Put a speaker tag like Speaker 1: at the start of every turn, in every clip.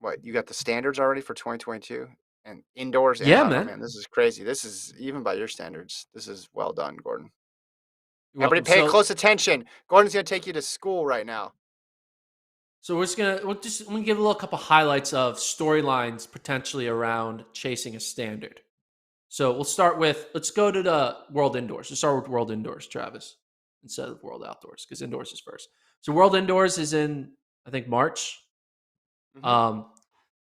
Speaker 1: what, you got the standards already for 2022 and indoors?
Speaker 2: Yeah,
Speaker 1: Yeah, oh
Speaker 2: man.
Speaker 1: man, this is crazy. This is even by your standards. This is well done, Gordon.
Speaker 2: You're
Speaker 1: Everybody,
Speaker 2: welcome.
Speaker 1: pay
Speaker 2: So,
Speaker 1: close attention. Gordon's gonna take you to school right now.
Speaker 2: I'm gonna give a little couple highlights of storylines potentially around chasing a standard. So let's go to the World Indoors. Let's start with World Indoors, Travis, instead of World Outdoors, because Indoors is first. So World Indoors is in, I think, March.
Speaker 1: Hmm.
Speaker 2: Um,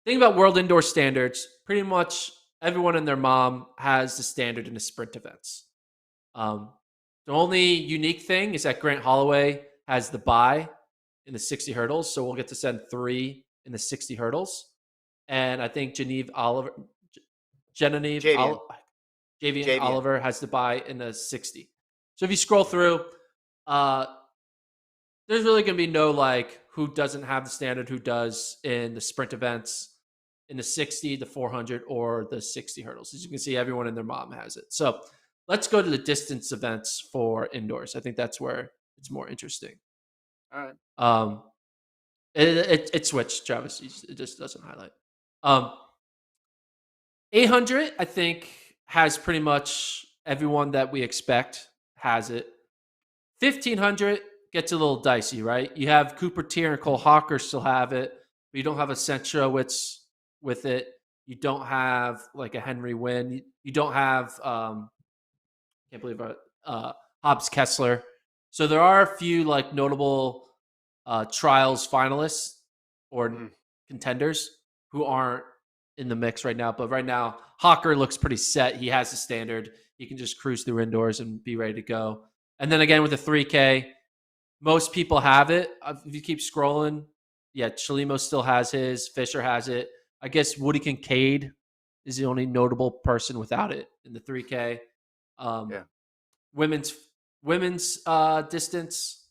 Speaker 2: thing about World Indoor standards, pretty much everyone and their mom has the standard in the sprint events. Um, the only unique thing is that Grant Holloway has the bye in the 60 hurdles, so we'll get to send 3 in the 60 hurdles. And I think Genevieve
Speaker 1: Javian.
Speaker 2: Javian
Speaker 1: Javian.
Speaker 2: Oliver has to buy in the 60. So if you scroll through, uh, there's really going to be no like who doesn't have the standard, who does in the sprint events in the 60, the 400, or the 60 hurdles. As you can see, everyone and their mom has it. So let's go to the distance events for indoors. I think that's where it's more interesting.
Speaker 1: All right.
Speaker 2: Um, it switched, Travis. It just doesn't highlight. Um, 800, I think, has pretty much everyone that we expect has it. 1500 gets a little dicey, right? You have Cooper Tier and Cole Hawker still have it, but you don't have a Centrowitz with it. You don't have like a Henry Wynn. You don't have, can't believe Hobbs Kessler. So there are a few like notable trials finalists or
Speaker 1: Mm.
Speaker 2: contenders who aren't in the mix right now. But right now, Hawker looks pretty set. He has the standard. He can just cruise through indoors and be ready to go. And then again with the 3K, most people have it. If you keep scrolling, yeah, Chalimo still has his. Fisher has it. I guess Woody Kincaid is the only notable person without it in the 3K. Um,
Speaker 1: Yeah.
Speaker 2: women's women's distance.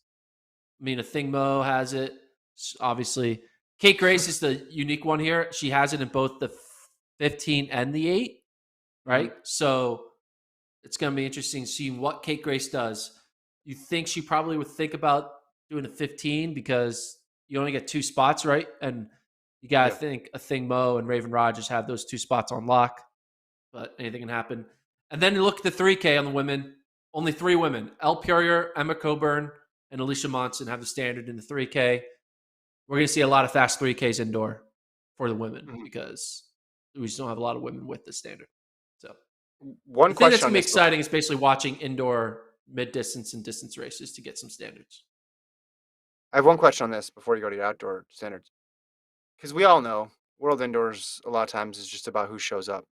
Speaker 2: I mean, Mo has it. Obviously, Kate Grace is the unique one here. She has it in both the 15 and the 8,
Speaker 1: Hmm.
Speaker 2: right? So it's going to be interesting seeing what Kate Grace does. You think she probably would think about doing a 15 because you only get 2 spots, right? And you got to
Speaker 1: Yeah.
Speaker 2: think Mo and Raven Rogers have those 2 spots on lock, but anything can happen. And then you look at the 3K on the women. Only 3 women: Elle Purier, Emma Coburn, and Alicia Monson have the standard in the 3K. We're going to see a lot of fast 3Ks indoor for the women
Speaker 1: Hmm.
Speaker 2: because we just don't have a lot of women with the standard. So
Speaker 1: One
Speaker 2: the thing that's
Speaker 1: question
Speaker 2: going
Speaker 1: on
Speaker 2: to be
Speaker 1: this.
Speaker 2: exciting is basically watching indoor mid distance and distance races to get some standards.
Speaker 1: I have one question on this before you go to your outdoor standards, because we all know World Indoors a lot of times is just about who shows up.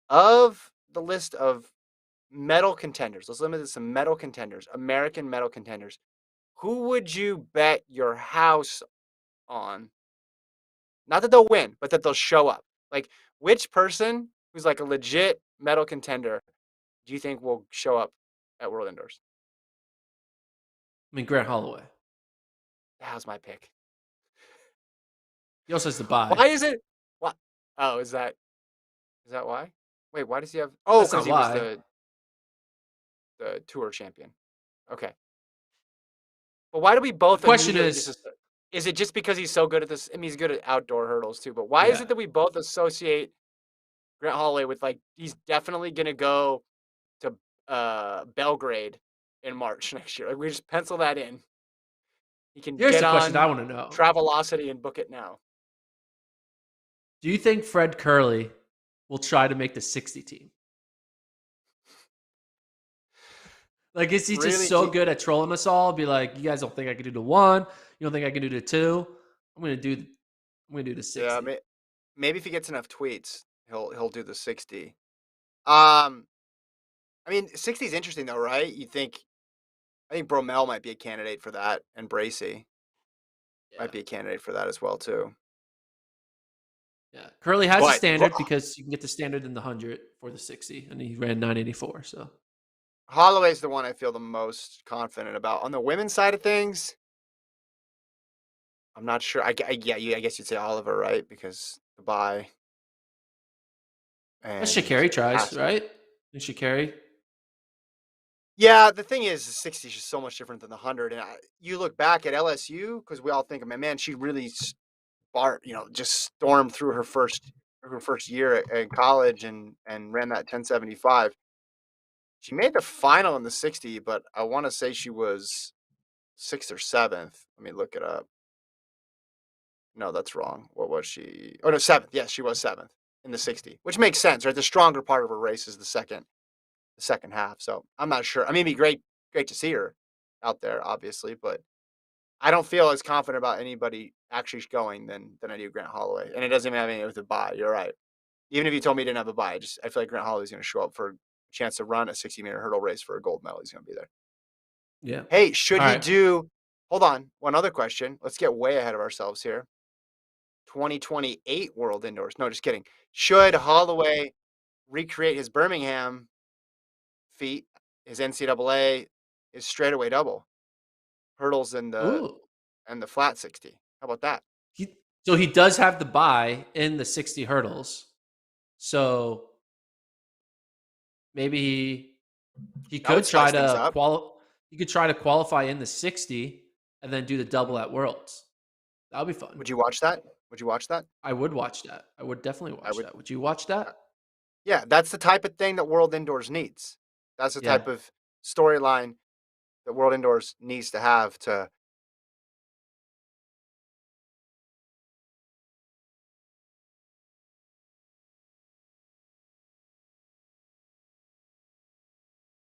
Speaker 1: Of the list of medal contenders, let's limit this to medal contenders, American medal contenders. Who would you bet your house on? Not that they'll win, but that they'll show up. Like, which person who's like a legit medal contender do you think will show up at World Indoors?
Speaker 2: I mean, Grant Holloway.
Speaker 1: That was my pick.
Speaker 2: He also has to buy.
Speaker 1: Why is it? What? Oh, is that why? Wait, why does he have? Oh,
Speaker 2: That's
Speaker 1: because
Speaker 2: not
Speaker 1: he was
Speaker 2: why.
Speaker 1: the tour champion. Okay, but why do we
Speaker 2: The
Speaker 1: both
Speaker 2: question
Speaker 1: immediately
Speaker 2: is,
Speaker 1: just? Is it just because he's so good at this? I mean, he's good at outdoor hurdles too. But why is
Speaker 2: yeah,
Speaker 1: it that we both associate Grant Holloway with like he's definitely gonna go to Belgrade in March next year? Like we just pencil that in. He can
Speaker 2: here's
Speaker 1: get
Speaker 2: the question I
Speaker 1: on
Speaker 2: want to know.
Speaker 1: Travelocity and book it now.
Speaker 2: Do you think Fred Curley will try to make the 60 team? Like, is he just
Speaker 1: Really?
Speaker 2: so good at trolling us all? Be like, you guys don't think I can do the 1? You don't think I can do the 2? I'm gonna do the
Speaker 1: Yeah,
Speaker 2: 60.
Speaker 1: maybe if he gets enough tweets, he'll do the 60. Um, I mean, 60 is interesting though, right? I think Bromell might be a candidate for that, and Bracy
Speaker 2: Yeah.
Speaker 1: might be a candidate for that as well too.
Speaker 2: Yeah. Curley has a
Speaker 1: But
Speaker 2: standard because you can get the standard in the 100 for the 60, and he ran 984. So
Speaker 1: Holloway's the one I feel the most confident about. On the women's side of things, I'm not sure. I guess you'd say Oliver, right? Because the bye
Speaker 2: that's
Speaker 1: and
Speaker 2: Sha'Carri tries,
Speaker 1: pass.
Speaker 2: right? And Sha'Carri.
Speaker 1: Yeah, the thing is, the 60 is just so much different than the 100. And you look back at LSU because we all think, man, she really just stormed through her first year at college and ran that 1075. She made the final in the 60, but I want to say she was sixth or seventh. Let me look it up. No, that's wrong. What was she? Oh no, seventh. Yes, she was seventh in the 60, which makes sense, right? The stronger part of her race is the second half. So I'm not sure. I mean, it'd be great to see her out there, obviously, but I don't feel as confident about anybody actually going than I do Grant Holloway. And it doesn't even have anything with a bye. You're right. Even if you told me he didn't have a bye, I feel like Grant Holloway's going to show up for a chance to run a 60-meter hurdle race for a gold medal. He's going to be there.
Speaker 2: Yeah.
Speaker 1: Hey, should
Speaker 2: All
Speaker 1: he
Speaker 2: right.
Speaker 1: do? Hold on, one other question. Let's get way ahead of ourselves here. 2028 World Indoors. No, just kidding. Should Holloway recreate his Birmingham feat, his NCAA, his straightaway double hurdles
Speaker 2: Ooh.
Speaker 1: and the flat 60? How about that?
Speaker 2: So he does have the buy in the 60 hurdles. So maybe he
Speaker 1: That would
Speaker 2: could try
Speaker 1: spice things
Speaker 2: to
Speaker 1: up.
Speaker 2: qualify in the 60 and then do the double at Worlds. That would be fun.
Speaker 1: Would you watch that? Would you watch that?
Speaker 2: I would watch that. I would definitely
Speaker 1: I
Speaker 2: watch
Speaker 1: would.
Speaker 2: that. Would you watch
Speaker 1: uh,
Speaker 2: that?
Speaker 1: Yeah, that's the type of thing that World Indoors needs. That's the
Speaker 2: Yeah.
Speaker 1: type of storyline that World Indoors needs to have